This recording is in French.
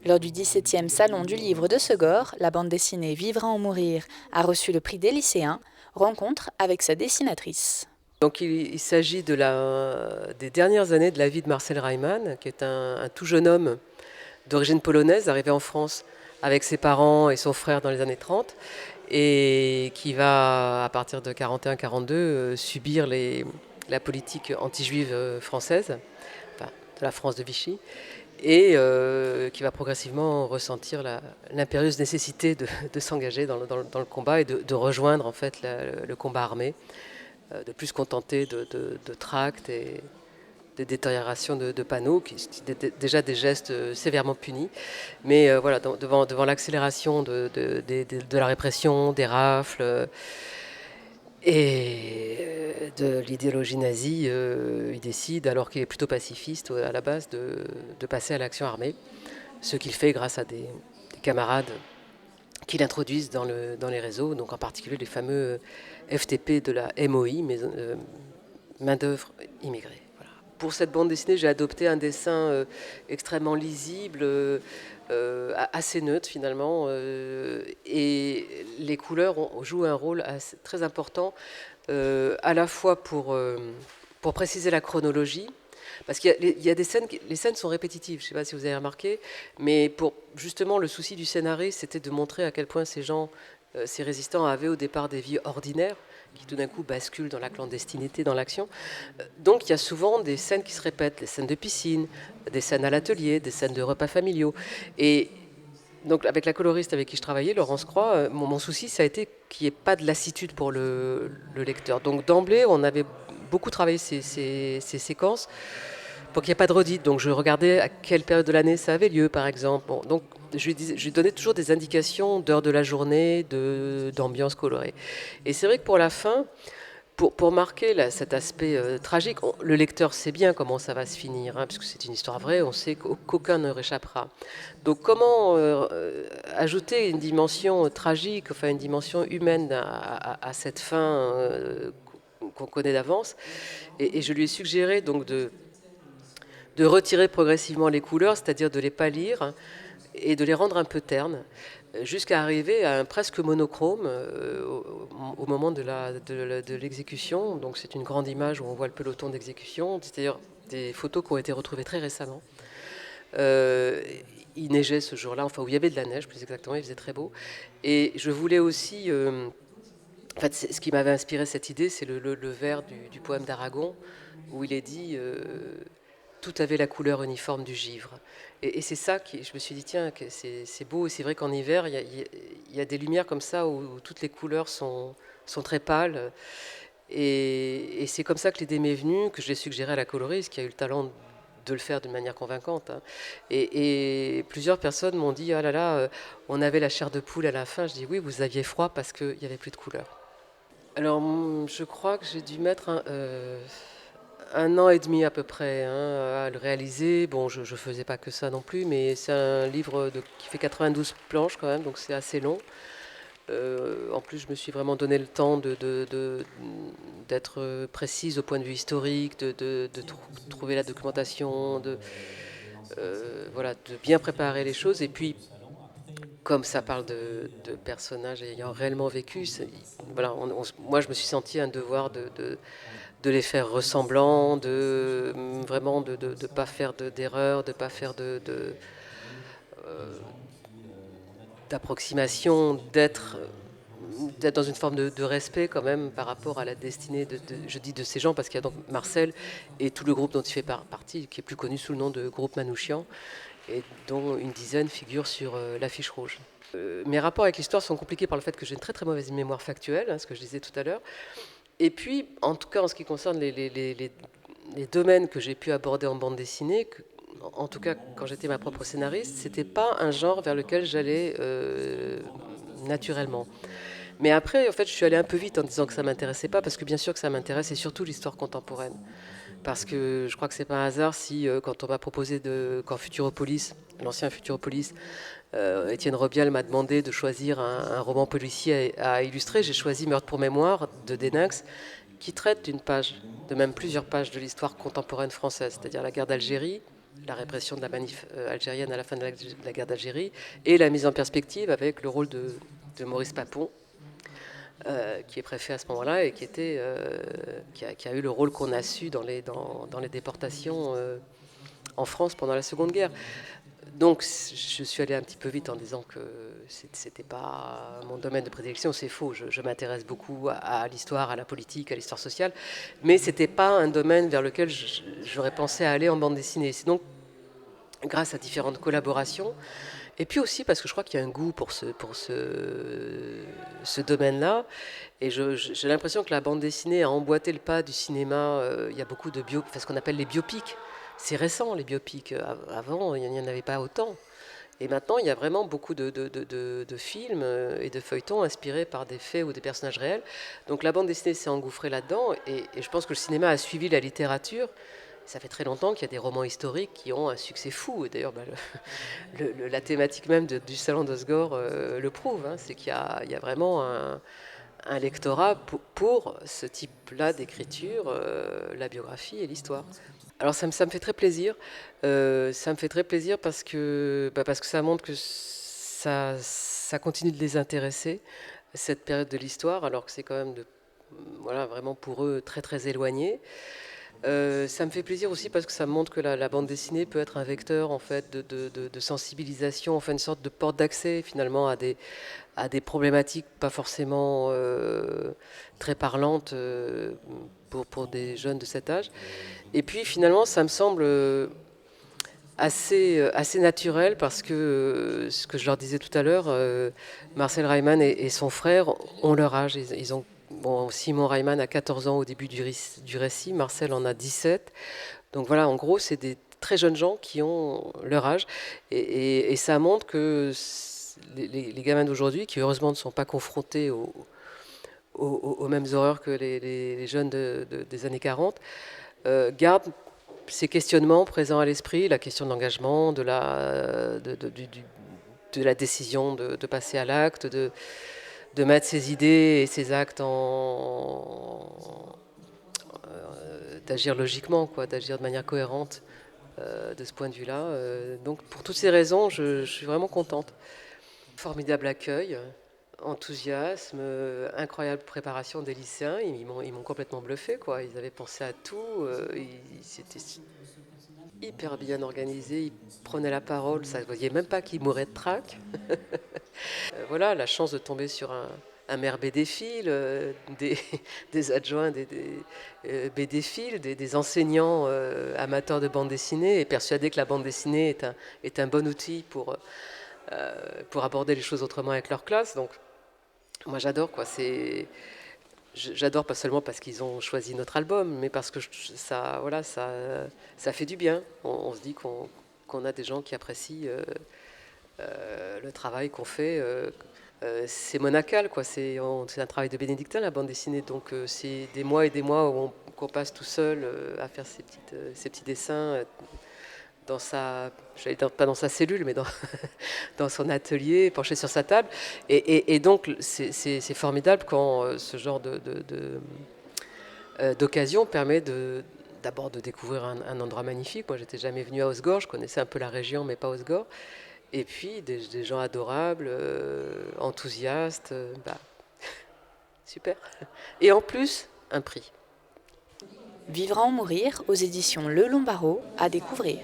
Lors du 17e Salon du Livre de Segor, la bande dessinée Vivre à en mourir a reçu le prix des lycéens, rencontre avec sa dessinatrice. Donc il s'agit des dernières années de la vie de Marcel Reimann, qui est un tout jeune homme d'origine polonaise, arrivé en France avec ses parents et son frère dans les années 30, et qui va, à partir de 41-42, subir la politique anti-juive française, enfin, de la France de Vichy, et qui va progressivement ressentir l'impérieuse nécessité de s'engager dans le combat et de rejoindre en fait le combat armé, de plus se contenter de tracts et de détérioration de panneaux, qui étaient déjà des gestes sévèrement punis. Mais voilà, devant l'accélération de la répression, des rafles et de l'idéologie nazie, il décide, alors qu'il est plutôt pacifiste à la base, de passer à l'action armée, ce qu'il fait grâce à des camarades qui l'introduisent dans les réseaux, donc en particulier les fameux FTP de la MOI, main-d'œuvre immigrée. Voilà. Pour cette bande dessinée, j'ai adopté un dessin extrêmement lisible, assez neutre finalement, et les couleurs jouent un rôle très important, à la fois pour préciser la chronologie, parce qu'il y a des scènes, les scènes sont répétitives, je ne sais pas si vous avez remarqué, mais pour justement le souci du scénariste, c'était de montrer à quel point ces gens, ces résistants avaient au départ des vies ordinaires, qui tout d'un coup basculent dans la clandestinité, dans l'action. Donc il y a souvent des scènes qui se répètent, des scènes de piscine, des scènes à l'atelier, des scènes de repas familiaux. Et donc avec la coloriste avec qui je travaillais, Laurence Croix, mon souci, ça a été qu'il n'y ait pas de lassitude pour le lecteur. Donc d'emblée, on avait beaucoup travaillé ces séquences pour qu'il n'y ait pas de redite. Donc je regardais à quelle période de l'année ça avait lieu, par exemple. Bon, donc je lui donnais toujours des indications d'heure de la journée, d'ambiance colorée. Et c'est vrai que pour la fin, pour marquer cet aspect tragique, le lecteur sait bien comment ça va se finir, hein, puisque c'est une histoire vraie, on sait qu'aucun ne réchappera. Donc comment ajouter une dimension tragique, enfin une dimension humaine à cette fin qu'on connaît d'avance, et je lui ai suggéré donc de retirer progressivement les couleurs, c'est-à-dire de les pâlir et de les rendre un peu ternes, jusqu'à arriver à un presque monochrome au moment de l'exécution. Donc c'est une grande image où on voit le peloton d'exécution, c'est-à-dire des photos qui ont été retrouvées très récemment. Euh, il neigeait ce jour-là, enfin où il y avait de la neige plus exactement, il faisait très beau. Et je voulais aussi... en fait, ce qui m'avait inspiré cette idée, c'est le vers du poème d'Aragon, où il est dit tout avait la couleur uniforme du givre. Et c'est ça qui, je me suis dit, tiens, c'est beau. Et c'est vrai qu'en hiver, il y a des lumières comme ça où toutes les couleurs sont très pâles. Et c'est comme ça que l'idée m'est venue, que je l'ai suggéré à la coloriste, qui a eu le talent de le faire d'une manière convaincante, hein. Et plusieurs personnes m'ont dit, ah là là, on avait la chair de poule à la fin. Je dis, oui, vous aviez froid parce qu'il n'y avait plus de couleurs. Alors, je crois que j'ai dû mettre un an et demi à peu près, hein, à le réaliser. Bon, je ne faisais pas que ça non plus, mais c'est un livre qui fait 92 planches quand même, donc c'est assez long. En plus, je me suis vraiment donné le temps d'être précise au point de vue historique, trouver la documentation, voilà, de bien préparer les choses. Et puis, comme ça parle de personnages ayant réellement vécu, voilà, moi je me suis senti un devoir de les faire ressemblants, vraiment de pas faire d'erreurs, de pas faire euh, d'approximation, d'être dans une forme de respect quand même par rapport à la destinée je dis de ces gens parce qu'il y a donc Marcel et tout le groupe dont il fait partie, qui est plus connu sous le nom de groupe Manouchian, et dont une dizaine figurent sur l'affiche rouge. Mes rapports avec l'histoire sont compliqués par le fait que j'ai une très très mauvaise mémoire factuelle, hein, ce que je disais tout à l'heure. Et puis, en tout cas, en ce qui concerne les domaines que j'ai pu aborder en bande dessinée, en tout cas quand j'étais ma propre scénariste, c'était pas un genre vers lequel j'allais naturellement. Mais après, en fait, je suis allée un peu vite en disant que ça m'intéressait pas, parce que bien sûr que ça m'intéresse, et surtout l'histoire contemporaine. Parce que je crois que c'est pas un hasard si, quand on m'a proposé quand Futuropolis, l'ancien Futuropolis, Étienne Robial m'a demandé de choisir un roman policier à illustrer, j'ai choisi Meurtre pour mémoire de Denax, qui traite d'une page, de même plusieurs pages de l'histoire contemporaine française, c'est-à-dire la guerre d'Algérie, la répression de la manif algérienne à la fin de la guerre d'Algérie, et la mise en perspective avec le rôle de Maurice Papon, qui est préfet à ce moment-là et qui a eu le rôle qu'on a su dans les déportations en France pendant la Seconde Guerre. Donc je suis allée un petit peu vite en disant que c'était pas mon domaine de prédilection, c'est faux. Je m'intéresse beaucoup à l'histoire, à la politique, à l'histoire sociale, mais c'était pas un domaine vers lequel j'aurais pensé à aller en bande dessinée. C'est donc grâce à différentes collaborations, et puis aussi parce que je crois qu'il y a un goût pour ce domaine-là, et j'ai l'impression que la bande dessinée a emboîté le pas du cinéma. Il y a beaucoup de ce qu'on appelle les biopics. C'est récent, les biopics. Avant, il n'y en avait pas autant. Et maintenant, il y a vraiment beaucoup de films et de feuilletons inspirés par des faits ou des personnages réels. Donc la bande dessinée s'est engouffrée là-dedans, et je pense que le cinéma a suivi la littérature. Ça fait très longtemps qu'il y a des romans historiques qui ont un succès fou. Et d'ailleurs, la thématique même du Salon d'Osgore le prouve. Hein. C'est qu'il y a vraiment un lectorat pour ce type-là d'écriture, la biographie et l'histoire. Alors ça me fait très plaisir. Ça me fait très plaisir parce que ça montre que ça continue de les intéresser, cette période de l'histoire, alors que c'est quand même voilà, vraiment pour eux très très éloigné. Ça me fait plaisir aussi parce que ça montre que la bande dessinée peut être un vecteur en fait de sensibilisation, enfin une sorte de porte d'accès finalement à des problématiques pas forcément très parlantes pour des jeunes de cet âge. Et puis finalement, ça me semble assez naturel parce que ce que je leur disais tout à l'heure, Marcel Reimann et son frère ont leur âge. Ils ont, bon, Simon Reimann a 14 ans au début du récit, Marcel en a 17. Donc voilà, en gros, c'est des très jeunes gens qui ont leur âge. Et ça montre que les gamins d'aujourd'hui, qui heureusement ne sont pas confrontés aux mêmes horreurs que les jeunes des années 40, gardent ces questionnements présents à l'esprit, la question de l'engagement, de la décision de passer à l'acte, de mettre ses idées et ses actes d'agir logiquement, quoi, d'agir de manière cohérente de ce point de vue-là. Donc pour toutes ces raisons, je suis vraiment contente. Formidable accueil, enthousiasme, incroyable préparation des lycéens. Ils m'ont complètement bluffé, quoi. Ils avaient pensé à tout. C'était hyper bien organisé. Ils prenaient la parole. Ça ne voyait même pas qu'ils mouraient de trac. Voilà, la chance de tomber sur un maire bédéphile, des adjoints bédéphiles, des enseignants amateurs de bande dessinée et persuadés que la bande dessinée est un bon outil pour aborder les choses autrement avec leur classe. Donc, moi, j'adore, quoi. J'adore pas seulement parce qu'ils ont choisi notre album, mais parce que voilà, ça fait du bien. On se dit qu'on a des gens qui apprécient le travail qu'on fait. C'est monacal, quoi. C'est un travail de bénédictin, la bande dessinée. Donc, c'est des mois et des mois qu'on passe tout seul à faire ces petits dessins. Pas dans sa cellule, mais dans son atelier, penché sur sa table. Et donc, c'est formidable quand ce genre d'occasion permet d'abord de découvrir un endroit magnifique. Moi, j'étais jamais venue à Osgore, je connaissais un peu la région, mais pas Osgore. Et puis, des gens adorables, enthousiastes. Super. Et en plus, un prix. Vivre à en mourir aux éditions Le Lombaro à découvrir.